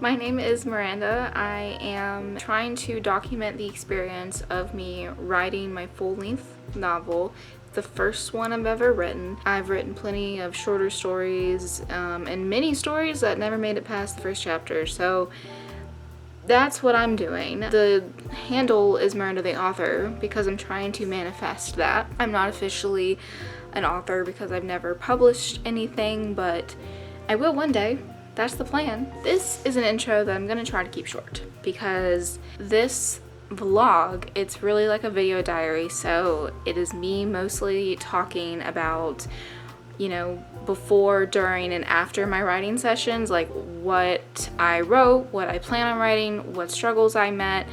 My name is Miranda. I am trying to document the experience of me writing my full-length novel, the first one I've ever written. I've written plenty of shorter stories and mini stories that never made it past the first chapter, so that's what I'm doing. The handle is Miranda the Author because I'm trying to manifest that. I'm not officially an author because I've never published anything, but I will one day. That's the plan. This is an intro that I'm gonna try to keep short because this vlog, it's really like a video diary, so it is me mostly talking about, you know, before, during, and after my writing sessions, like what I wrote, what I plan on writing, what struggles I met,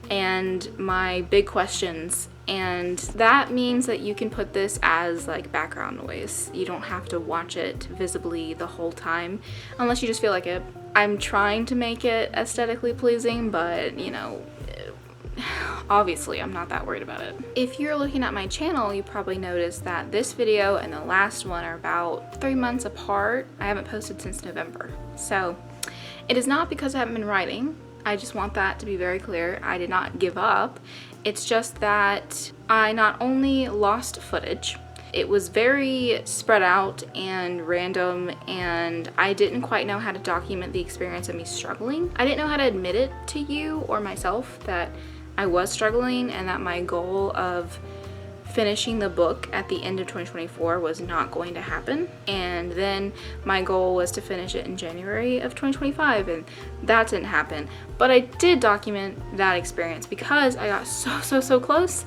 and my big questions. And that means that you can put this as like background noise. You don't have to watch it visibly the whole time unless you just feel like it. I'm trying to make it aesthetically pleasing, but you know, obviously I'm not that worried about it. If you're looking at my channel, you probably noticed that this video and the last one are about 3 months apart. I haven't posted since November. So it is not because I haven't been writing. I just want that to be very clear. I did not give up. It's just that I not only lost footage, it was very spread out and random, and I didn't quite know how to document the experience of me struggling. I didn't know how to admit it to you or myself that I was struggling and that my goal of finishing the book at the end of 2024 was not going to happen. And then my goal was to finish it in January of 2025, and that didn't happen. But I did document that experience because I got so close,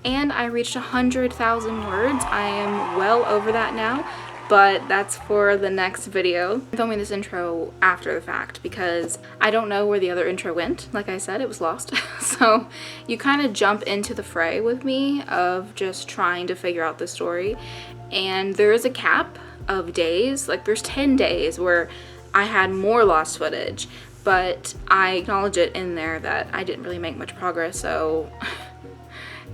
and I reached 100,000 words. I am well over that now, but that's for the next video. I'm filming this intro after the fact because I don't know where the other intro went. Like I said, it was lost. So you kind of jump into the fray with me of just trying to figure out the story. And there is a cap of days. Like there's 10 days where I had more lost footage, but I acknowledge it in there that I didn't really make much progress, so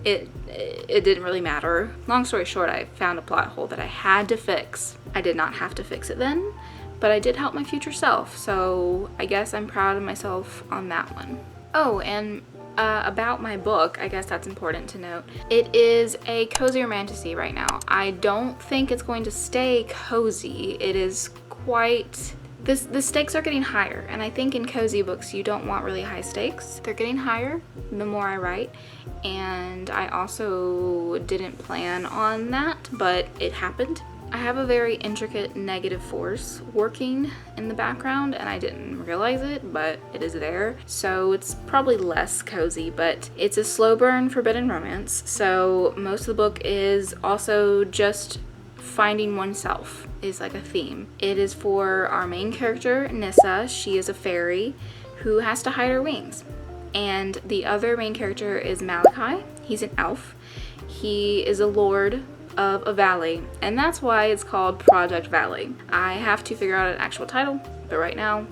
it didn't really matter. Long story short, I found a plot hole that I had to fix. I did not have to fix it then, but I did help my future self, so I guess I'm proud of myself on that one. Oh, and about my book, I guess that's important to note. It is a cozy romantasy right now. I don't think it's going to stay cozy. It is quite... The stakes are getting higher, and I think in cozy books you don't want really high stakes. They're getting higher the more I write, and I also didn't plan on that, but it happened. I have a very intricate negative force working in the background, and I didn't realize it, but it is there. So it's probably less cozy, but it's a slow burn forbidden romance. So most of the book is also just finding oneself is like a theme. It is for our main character, Nissa. She is a fairy who has to hide her wings. And the other main character is Malachi. He's an elf. He is a lord of a valley, and that's why it's called Project Valley. I have to figure out an actual title, but right now,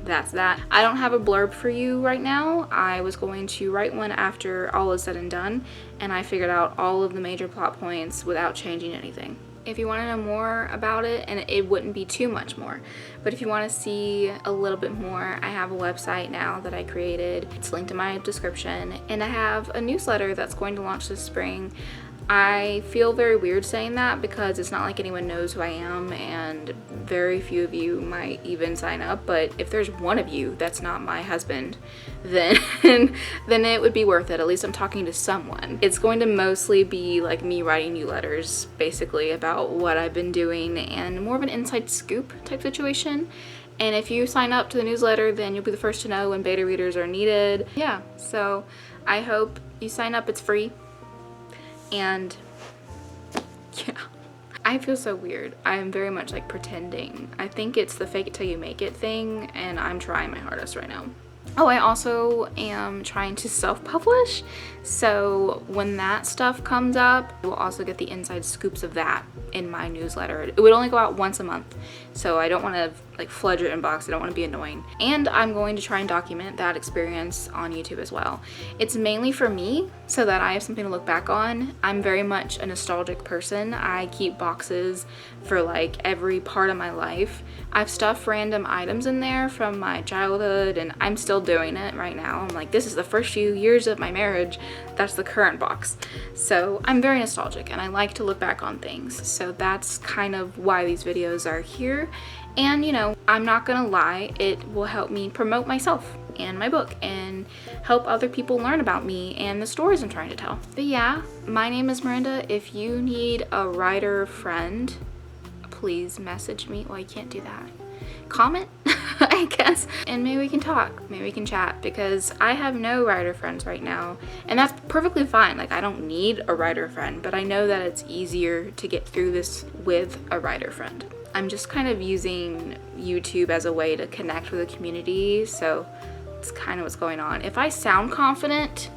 that's that. I don't have a blurb for you right now. I was going to write one after all is said and done, and I figured out all of the major plot points without changing anything. If you want to know more about it, and it wouldn't be too much more, but if you want to see a little bit more, I have a website now that I created. It's linked in my description, and I have a newsletter that's going to launch this spring. I feel very weird saying that because it's not like anyone knows who I am, and very few of you might even sign up, but if there's one of you that's not my husband, then it would be worth it. At least I'm talking to someone. It's going to mostly be like me writing you letters basically about what I've been doing, and more of an inside scoop type situation. And if you sign up to the newsletter, then you'll be the first to know when beta readers are needed. Yeah, so I hope you sign up. It's free. And yeah, I feel so weird. I'm very much like pretending. I think it's the fake it till you make it thing, and I'm trying my hardest right now. Oh, I also am trying to self-publish, so when that stuff comes up, you'll also get the inside scoops of that in my newsletter. It would only go out once a month, so I don't want to like flood your inbox. I don't want to be annoying. And I'm going to try and document that experience on YouTube as well. It's mainly for me so that I have something to look back on. I'm very much a nostalgic person. I keep boxes for like every part of my life. I've stuffed random items in there from my childhood, and I'm still doing it right now. I'm like, this is the first few years of my marriage. That's the current box. So I'm very nostalgic and I like to look back on things. So that's kind of why these videos are here. And you know, I'm not gonna lie, it will help me promote myself and my book and help other people learn about me and the stories I'm trying to tell. But yeah, my name is Miranda. If you need a writer friend, please message me. Well, I can't do that. Comment, I guess, and maybe we can talk, maybe we can chat, because I have no writer friends right now, and that's perfectly fine. Like, I don't need a writer friend, but I know that it's easier to get through this with a writer friend. I'm just kind of using YouTube as a way to connect with the community, so it's kind of what's going on. If I sound confident,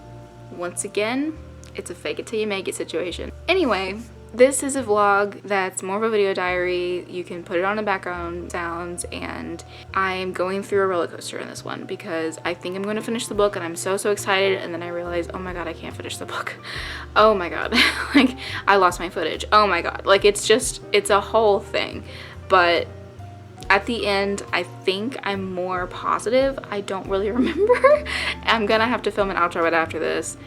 once again, it's a fake it till you make it situation. Anyway, this is a vlog that's more of a video diary. You can put it on the background sounds, and I'm going through a roller coaster in this one because I think I'm going to finish the book and I'm so excited, and then I realize, oh my god, I can't finish the book. Oh my god, like I lost my footage. Oh my god, like it's a whole thing. But at the end, I think I'm more positive. I don't really remember. I'm gonna have to film an outro right after this.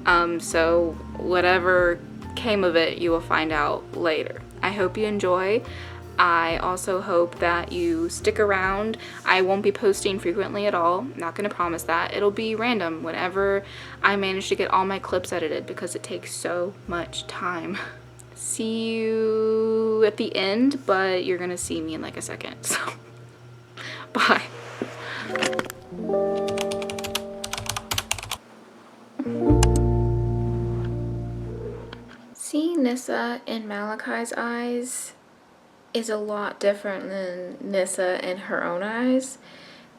So whatever came of it, you will find out later. I hope you enjoy. I also hope that you stick around. I won't be posting frequently at all. Not gonna promise that. It'll be random whenever I manage to get all my clips edited because it takes so much time. See you at the end, but you're gonna see me in like a second, so bye. Seeing Nissa in Malachi's eyes is a lot different than Nissa in her own eyes.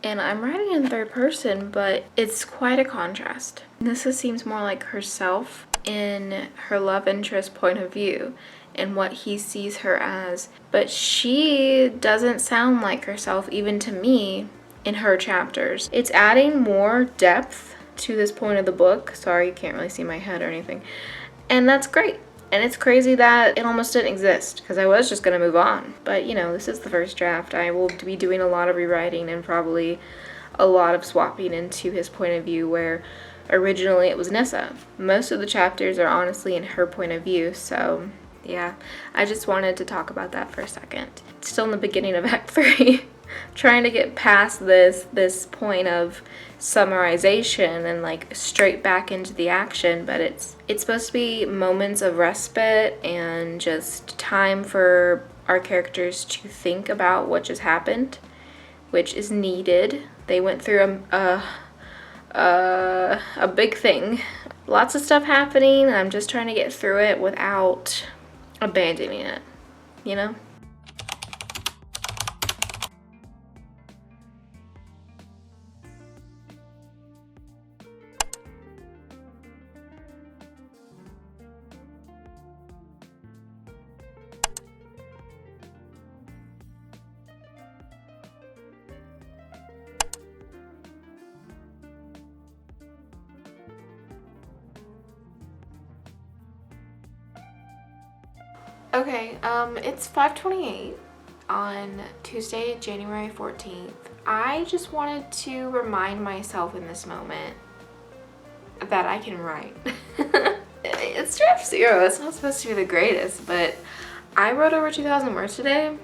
And I'm writing in third person, but it's quite a contrast. Nissa seems more like herself in her love interest point of view and what he sees her as. But she doesn't sound like herself, even to me, in her chapters. It's adding more depth to this point of the book. Sorry, you can't really see my head or anything. And that's great. And it's crazy that it almost didn't exist because I was just going to move on. But, you know, this is the first draft. I will be doing a lot of rewriting and probably a lot of swapping into his point of view, where originally it was Nissa. Most of the chapters are honestly in her point of view. So, yeah, I just wanted to talk about that for a second. Still in the beginning of Act 3. Trying to get past this point of summarization and like straight back into the action, but it's supposed to be moments of respite and just time for our characters to think about what just happened, which is needed. They went through a big thing, lots of stuff happening, and I'm just trying to get through it without abandoning it, you know? Okay, it's 5:28 on Tuesday, January 14th. I just wanted to remind myself in this moment that I can write. It's draft 0, it's not supposed to be the greatest, but I wrote over 2,000 words today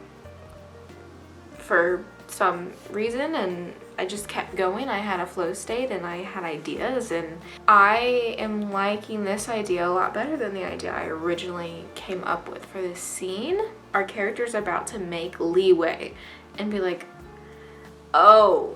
for some reason, and I just kept going. I had a flow state and I had ideas, and I am liking this idea a lot better than the idea I originally came up with for this scene. Our characters are about to make leeway and be like, oh,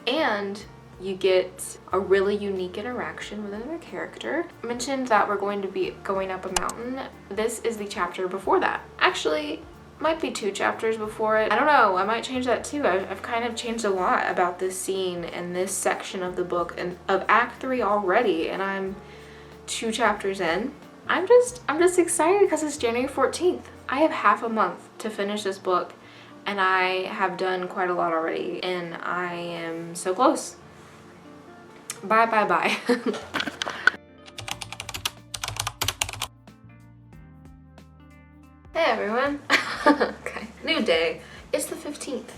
and you get a really unique interaction with another character. I mentioned that we're going to be going up a mountain. This is the chapter before that. Actually, might be 2 chapters before it. I don't know, I might change that too. I've kind of changed a lot about this scene and this section of the book and of Act 3 already, and I'm 2 chapters in. I'm just excited because it's January 14th. I have half a month to finish this book, and I have done quite a lot already, and I am so close. Bye, bye, bye. Hey everyone. Okay, new day. It's the 15th.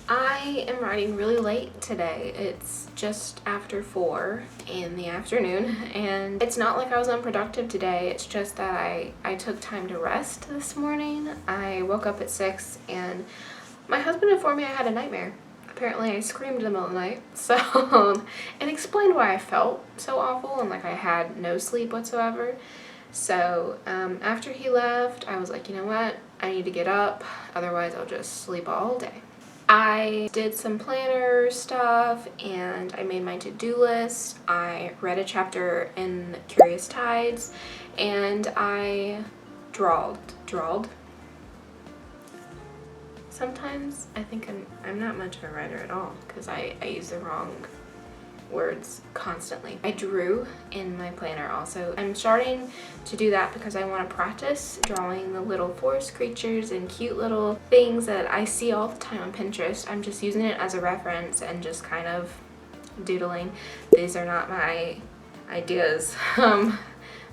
I am writing really late today. It's just after 4 in the afternoon, and it's not like I was unproductive today. It's just that I took time to rest this morning. I woke up at 6 and my husband informed me I had a nightmare. Apparently I screamed in the middle of the night, so and explained why I felt so awful and like I had no sleep whatsoever. So after he left, I was like, you know what? I need to get up, otherwise I'll just sleep all day. I did some planner stuff and I made my to-do list. I read a chapter in Curious Tides and I drawled. Sometimes I think I'm not much of a writer at all because I use the wrong words constantly. I drew in my planner also. I'm starting to do that because I want to practice drawing the little forest creatures and cute little things that I see all the time on Pinterest. I'm just using it as a reference and just kind of doodling. These are not my ideas,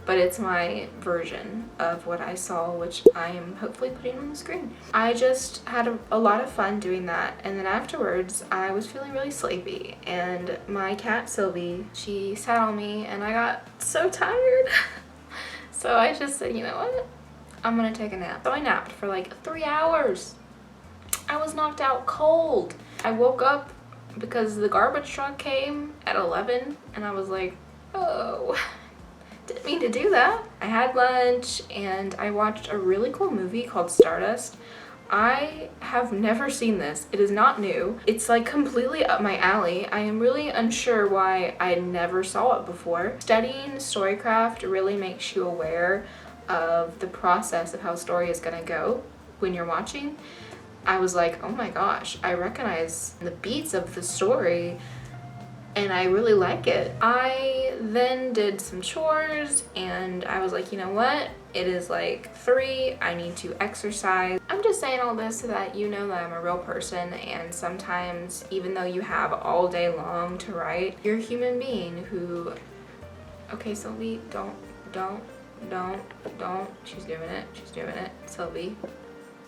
but it's my version of what I saw, which I am hopefully putting on the screen. I just had a lot of fun doing that, and then afterwards I was feeling really sleepy, and my cat Sylvie, she sat on me and I got so tired. So I just said, you know what, I'm gonna take a nap. So I napped for like 3 hours. I was knocked out cold. I woke up because the garbage truck came at 11 and I was like, oh, didn't mean to do that. I had lunch and I watched a really cool movie called Stardust. I have never seen this. It is not new. It's like completely up my alley. I am really unsure why I never saw it before. Studying storycraft really makes you aware of the process of how a story is gonna go when you're watching. I was like, oh my gosh, I recognize the beats of the story and I really like it. I then did some chores and I was like, you know what? It is like 3, I need to exercise. I'm just saying all this so that you know that I'm a real person, and sometimes even though you have all day long to write, you're a human being who, okay, Sylvie, don't, she's doing it, Sylvie.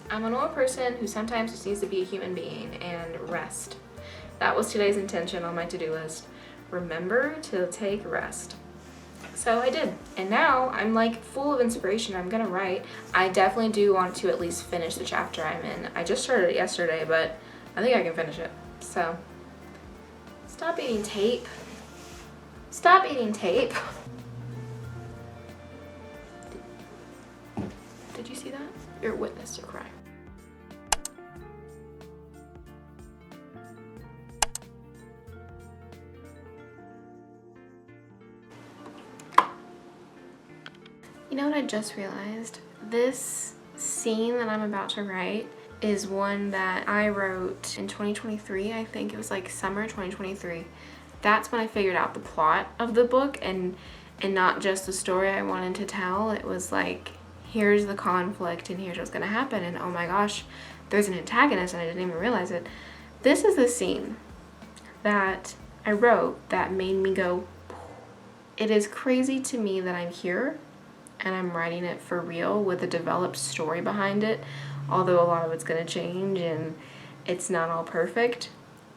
I'm a normal person who sometimes just needs to be a human being and rest. That was today's intention on my to-do list. Remember to take rest. So I did, and now I'm like full of inspiration. I'm gonna write. I definitely do want to at least finish the chapter I'm in. I just started it yesterday, but I think I can finish it. So, stop eating tape. Stop eating tape. Did you see that? You're a witness to crime. You know what I just realized? This scene that I'm about to write is one that I wrote in 2023. I think it was like summer 2023. That's when I figured out the plot of the book and not just the story I wanted to tell. It was like, here's the conflict and here's what's gonna happen, and oh my gosh, there's an antagonist and I didn't even realize it. This is the scene that I wrote that made me go, it is crazy to me that I'm here and I'm writing it for real with a developed story behind it, although a lot of it's gonna change and it's not all perfect,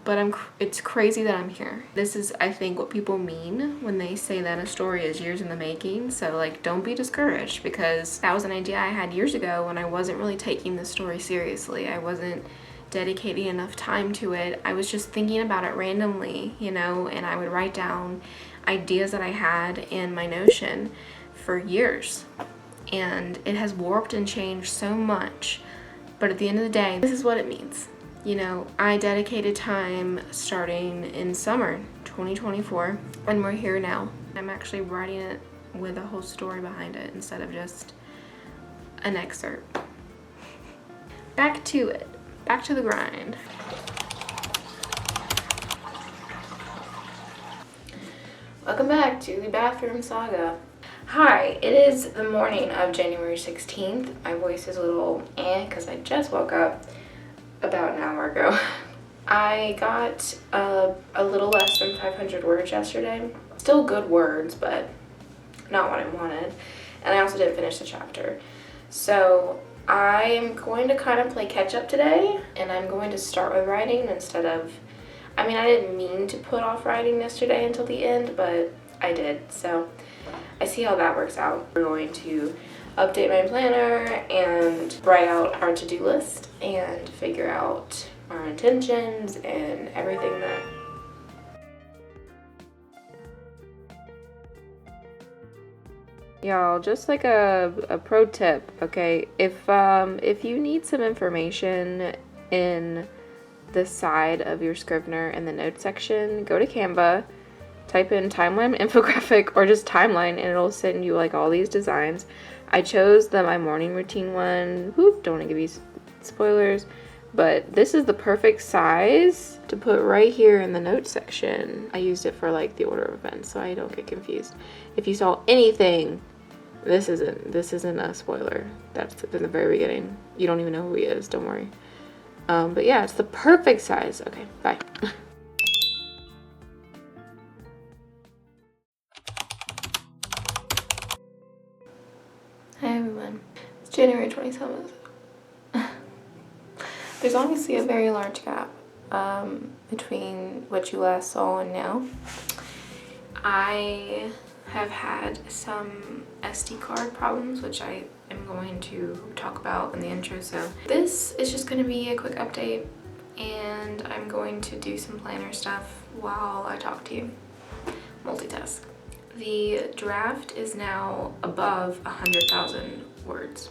but it's crazy that I'm here. This is, I think, what people mean when they say that a story is years in the making. So like, don't be discouraged, because that was an idea I had years ago when I wasn't really taking the story seriously. I wasn't dedicating enough time to it. I was just thinking about it randomly, you know, and I would write down ideas that I had in my Notion for years, and it has warped and changed so much, but at the end of the day, this is what it means. You know, I dedicated time starting in summer 2024, and we're here now. I'm actually writing it with a whole story behind it instead of just an excerpt. Back to it, back to the grind. Welcome back to the bathroom saga. Hi, it is the morning of January 16th. My voice is a little because I just woke up. about an hour ago. I got a little less than 500 words yesterday. Still good words, but not what I wanted. And I also didn't finish the chapter. So I'm going to kind of play catch up today, and I'm going to start with writing instead of, I mean, I didn't mean to put off writing yesterday until the end, but I did. So I see how that works out. We're going to update my planner and write out our to-do list and figure out our intentions and everything that y'all, just like a pro tip, okay? If you need some information in the side of your Scrivener in the notes section, go to Canva, type in timeline infographic or just timeline, and it'll send you like all these designs. I chose the my morning routine one. Whoop, don't want to give you spoilers, but this is the perfect size to put right here in the notes section. I used it for like the order of events so I don't get confused. If you saw anything, this isn't a spoiler. That's in the very beginning. You don't even know who he is, don't worry. But yeah, it's the perfect size. Okay, bye. Hi everyone, it's January 27th. There's obviously a very large gap between what you last saw and now. I have had some SD card problems, which I am going to talk about in the intro, so this is just going to be a quick update, and I'm going to do some planner stuff while I talk to you. Multitask. The draft is now above 100,000 words.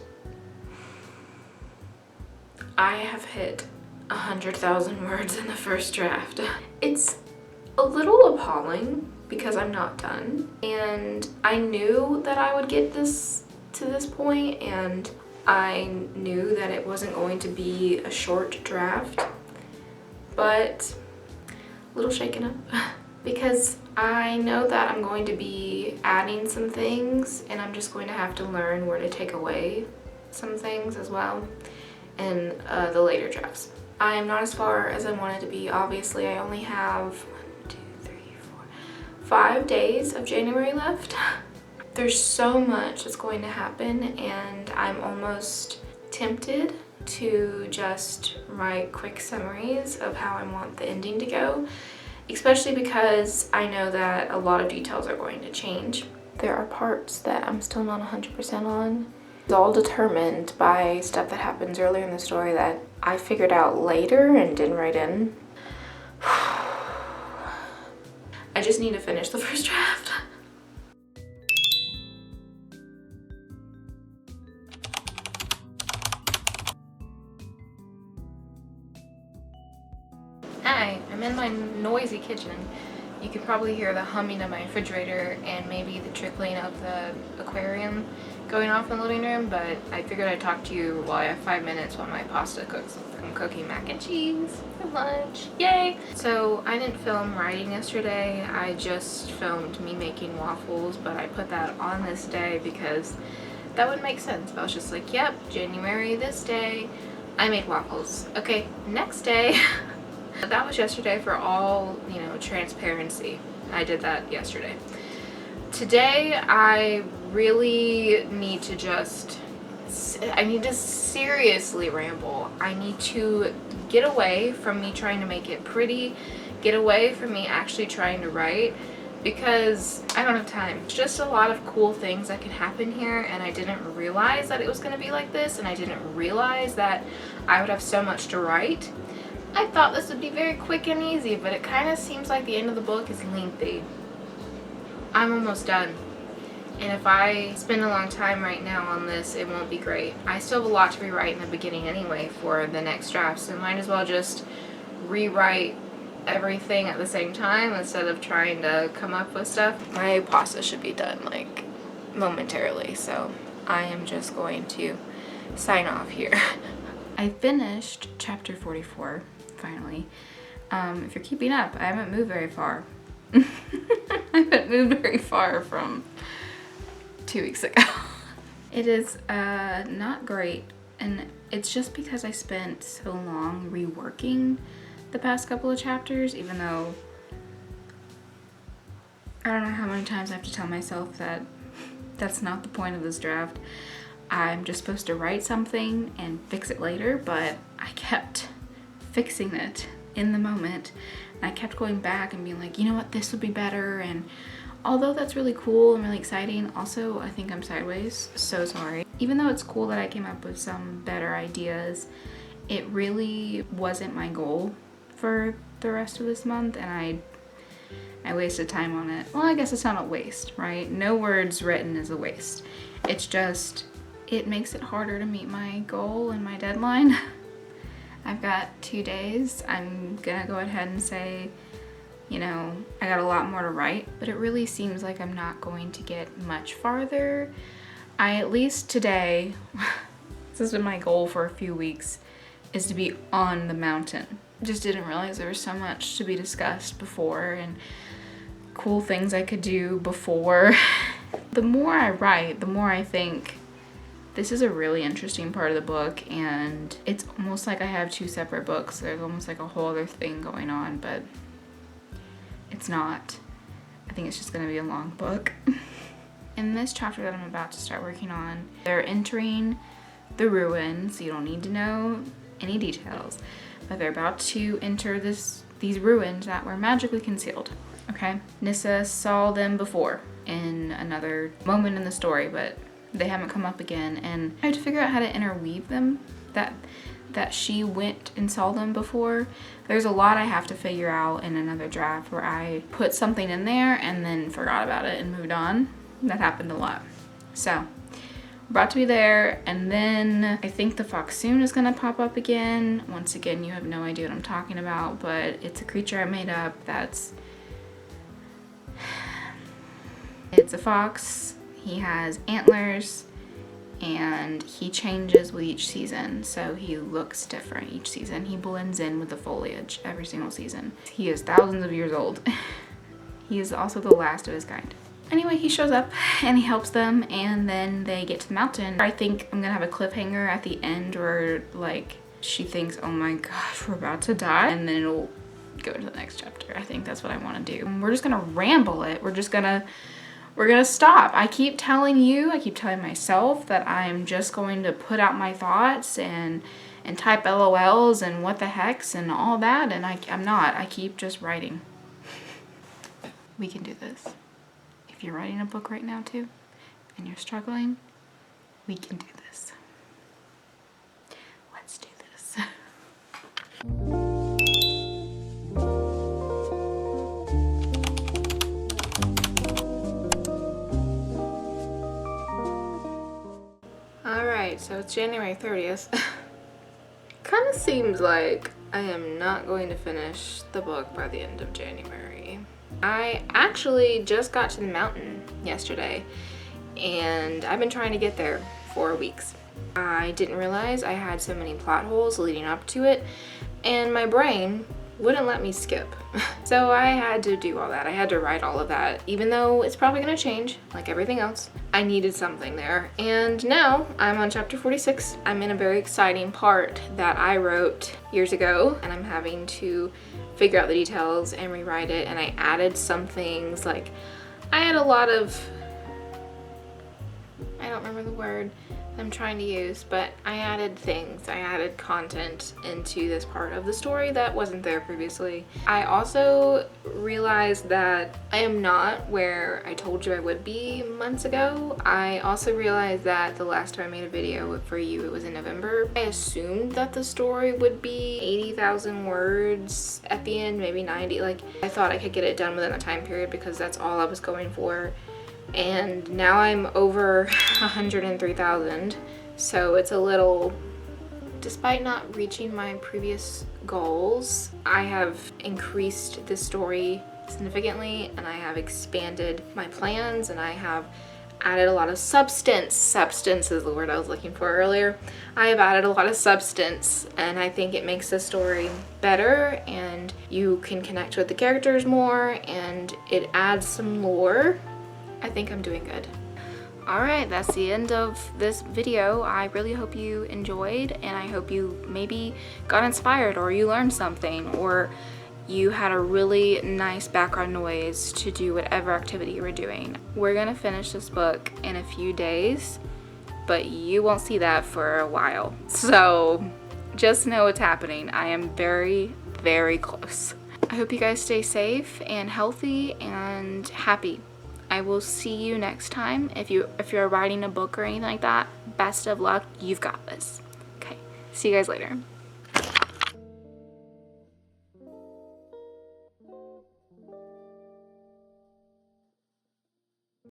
I have hit 100,000 words in the first draft. It's a little appalling because I'm not done, and I knew that I would get this to this point, and I knew that it wasn't going to be a short draft, but a little shaken up because I know that I'm going to be adding some things, and I'm just going to have to learn where to take away some things as well in the later drafts. I am not as far as I wanted to be. Obviously, I only have 5 days of January left. There's so much that's going to happen, and I'm almost tempted to just write quick summaries of how I want the ending to go, especially because I know that a lot of details are going to change. There are parts that I'm still not 100% on. It's all determined by stuff that happens earlier in the story that I figured out later and didn't write in. I just need to finish the first draft. Hi, I'm in my noisy kitchen. You can probably hear the humming of my refrigerator and maybe the trickling of the aquarium going off in the living room, but I figured I'd talk to you while I have 5 minutes while my pasta cooks. I'm cooking mac and cheese for lunch, yay! So I didn't film writing yesterday, I just filmed me making waffles, but I put that on this day because that would make sense. I was just like, yep, January this day, I made waffles. Okay, next day. That was yesterday for all, you know, transparency. I did that yesterday. Today, I really need to seriously ramble. I need to get away from me trying to make it pretty, get away from me actually trying to write, because I don't have time. It's just a lot of cool things that can happen here, and I didn't realize that it was going to be like this, and I didn't realize that I would have so much to write. I thought this would be very quick and easy, but it kind of seems like the end of the book is lengthy. I'm almost done. And if I spend a long time right now on this, it won't be great. I still have a lot to rewrite in the beginning anyway for the next draft, so might as well just rewrite everything at the same time instead of trying to come up with stuff. My pasta should be done like momentarily, so I am just going to sign off here. I finished chapter 44. Finally. If you're keeping up, I haven't moved very far. I haven't moved very far from 2 weeks ago. It is not great And it's just because I spent so long reworking the past couple of chapters, even though I don't know how many times I have to tell myself that that's not the point of this draft. I'm just supposed to write something and fix it later, but I kept fixing it in the moment. And I kept going back and being like, you know what, this would be better. And although that's really cool and really exciting, also I think I'm sideways, so sorry. Even though it's cool that I came up with some better ideas, it really wasn't my goal for the rest of this month, and I wasted time on it. Well, I guess it's not a waste, right? No words written is a waste. It's just, it makes it harder to meet my goal and my deadline. I've got 2 days. I'm gonna go ahead and say, you know, I got a lot more to write, but it really seems like I'm not going to get much farther. At least today, this has been my goal for a few weeks, is to be on the mountain. Just didn't realize there was so much to be discussed before and cool things I could do before. The more I write, the more I think this is a really interesting part of the book, and it's almost like I have 2 separate books. There's almost like a whole other thing going on, but it's not. I think it's just gonna be a long book. In this chapter that I'm about to start working on, they're entering the ruins. You don't need to know any details, but they're about to enter these ruins that were magically concealed, okay? Nissa saw them before in another moment in the story, but they haven't come up again, and I have to figure out how to interweave them, that she went and saw them before. There's a lot I have to figure out in another draft where I put something in there and then forgot about it and moved on. That happened a lot. So we're about to be there, and then I think the foxoon is gonna pop up again. Once again, you have no idea what I'm talking about, but it's a creature I made up it's a fox. He has antlers, and he changes with each season, so he looks different each season. He blends in with the foliage every single season. He is thousands of years old. He is also the last of his kind. Anyway, he shows up and he helps them, and then they get to the mountain. I think I'm gonna have a cliffhanger at the end where like she thinks, oh my gosh, we're about to die, and then it'll go into the next chapter. I think that's what I want to do. We're just gonna ramble it. We're gonna stop. I keep telling myself that I'm just going to put out my thoughts and type LOLs and what the hex and all that, and I'm not. I keep just writing. We can do this. If you're writing a book right now too, and you're struggling, we can do this. Let's do this. Alright, so it's January 30th. Kind of seems like I am not going to finish the book by the end of January. I actually just got to the mountain yesterday, and I've been trying to get there for weeks. I didn't realize I had so many plot holes leading up to it, and my brain wouldn't let me skip. So I had to do all that. I had to write all of that, even though it's probably gonna change like everything else. I needed something there, and now I'm on chapter 46. I'm in a very exciting part that I wrote years ago, and I'm having to figure out the details and rewrite it, and I added some things. Like, I had a lot of, I don't remember the word I'm trying to use, but I added things. I added content into this part of the story that wasn't there previously. I also realized that I am not where I told you I would be months ago. I also realized that the last time I made a video for you, it was in November. I assumed that the story would be 80,000 words at the end, maybe 90. Like, I thought I could get it done within a time period because that's all I was going for. And now I'm over 103,000, so it's a little, despite not reaching my previous goals, I have increased the story significantly, and I have expanded my plans, and I have added a lot of substance. Substance is the word I was looking for earlier. I have added a lot of substance, and I think it makes the story better, and you can connect with the characters more, and it adds some lore. I think I'm doing good. Alright, that's the end of this video. I really hope you enjoyed, and I hope you maybe got inspired, or you learned something, or you had a really nice background noise to do whatever activity you were doing. We're gonna finish this book in a few days, but you won't see that for a while. So just know what's happening. I am very, very close. I hope you guys stay safe and healthy and happy. I will see you next time. If you're writing a book or anything like that, best of luck. You've got this. Okay, see you guys later.